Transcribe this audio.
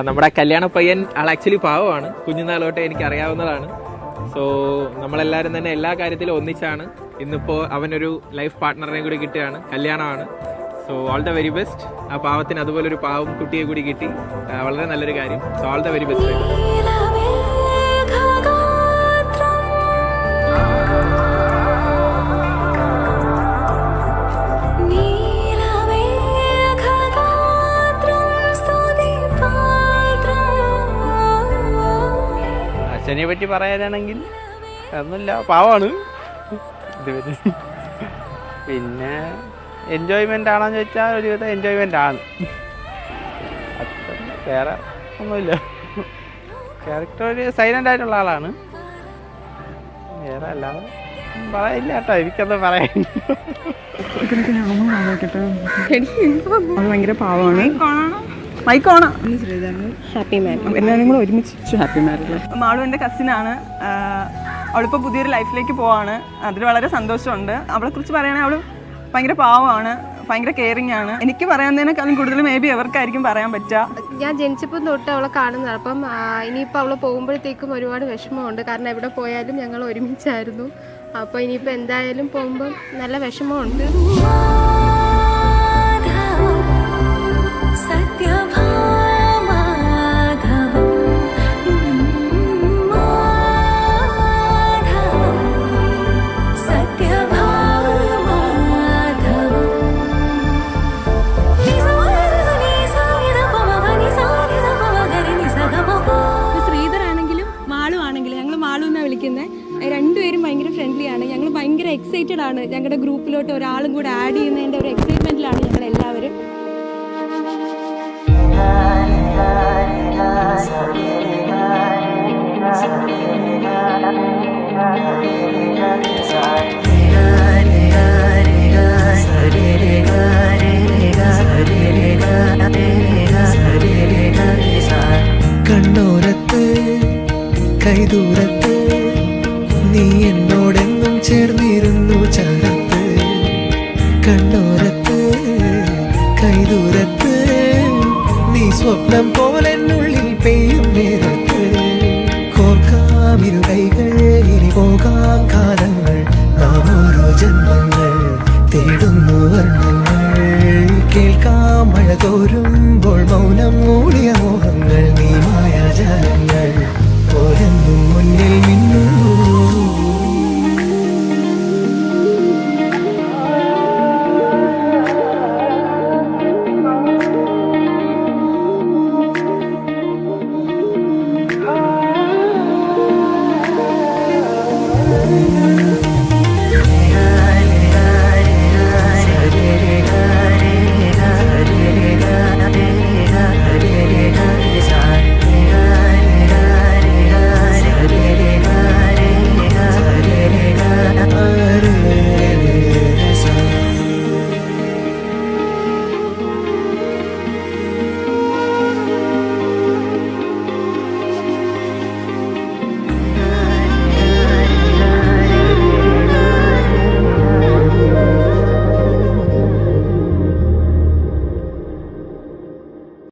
നമ്മുടെ കല്യാണ പയ്യൻ ആൾ ആക്ച്വലി പാവമാണ്, കുഞ്ഞുനാളോട്ടെ എനിക്ക് അറിയാവുന്നതാണ്. സോ നമ്മളെല്ലാവരും തന്നെ എല്ലാ കാര്യത്തിലും ഒന്നിച്ചാണ്. ഇന്നിപ്പോൾ അവനൊരു ലൈഫ് പാർട്ട്ണറിനെ കൂടി കിട്ടുകയാണ്, കല്യാണമാണ്. So all the very best. ആ പാവത്തിന് അതുപോലൊരു പാവം കുട്ടിയെ കൂടി കിട്ടി, വളരെ നല്ലൊരു കാര്യം. So all the very best. അച്ഛനെ പറ്റി പറയാനാണെങ്കിൽ ഒന്നുമില്ല, പാവമാണ്. പിന്നെ എൻജോയ്മെൻ്റ് ആണോന്ന് ചോദിച്ചാൽ ഒരുവിധം എൻജോയ്മെൻ്റ് ആണ്. വേറെ ഒന്നുമില്ല. ക്യാരക്ടർ ഒരു സൈലൻ്റ് ആയിട്ടുള്ള ആളാണ്, വേറെ അല്ലാതെ പറയില്ല കേട്ടോ. എനിക്കത് പറയാൻ അത് ഭയങ്കര പാവമാണ്. മൈക്കോണ ഹാപ്പി മാൻ എല്ലാവരും കൂടെ ഒരുമിച്ച് ഹാപ്പി മാരല്ലേ. മാളു എൻ്റെ കസിനാണ്. അവളിപ്പോൾ പുതിയൊരു ലൈഫിലേക്ക് പോവാണ്. അതിൽ വളരെ സന്തോഷമുണ്ട്. അവളെക്കുറിച്ച് പറയുകയാണെങ്കിൽ അവൾ ഭയങ്കര പാവമാണ്, ഭയങ്കര കെയറിങ് ആണ്. എനിക്ക് പറയാവുന്നതിനേക്കാളും കൂടുതൽ മേ ബി എവർക്കായിരിക്കും പറയാൻ പറ്റുക. ഞാൻ ജനിച്ചപ്പം തൊട്ട് അവളെ കാണുന്നതാണ്. അപ്പം ഇനിയിപ്പോൾ അവൾ പോകുമ്പോഴത്തേക്കും ഒരുപാട് വിഷമമുണ്ട്. കാരണം എവിടെ പോയാലും ഞങ്ങൾ ഒരുമിച്ചായിരുന്നു. അപ്പോൾ ഇനിയിപ്പോൾ എന്തായാലും പോകുമ്പം നല്ല വിഷമമുണ്ട്. രണ്ടുപേരും ഭയങ്കര ഫ്രണ്ട്ലിയാണ്. ഞങ്ങൾ ഭയങ്കര എക്സൈറ്റഡ് ആണ്. ഞങ്ങളുടെ ഗ്രൂപ്പിലോട്ട് ഒരാളും കൂടെ ആഡ് ചെയ്യുന്നതിൻ്റെ ഒരു എക്സൈറ്റ്മെൻറ്റിലാണ് ഞങ്ങൾ എല്ലാവരും. കണ്ണോരത്ത് കൈദൂരത്ത് നീ എന്നോടെന്നും ചേർന്നിരുന്നു ചാരത്ത്. കണ്ണോരത്ത് കൈദൂരത്ത് നീ സ്വപ്നം പോലെന്നുള്ളിൽ പെയ്യും നേരത്ത്. കോർക്കാമിരു കൈകൾ ഇനി പോകാം കാലങ്ങൾ. നാം ഓരോ ജന്മങ്ങൾ തേടുന്നു വർണ്ണങ്ങൾ. കേൾക്കാം മഴ തോരും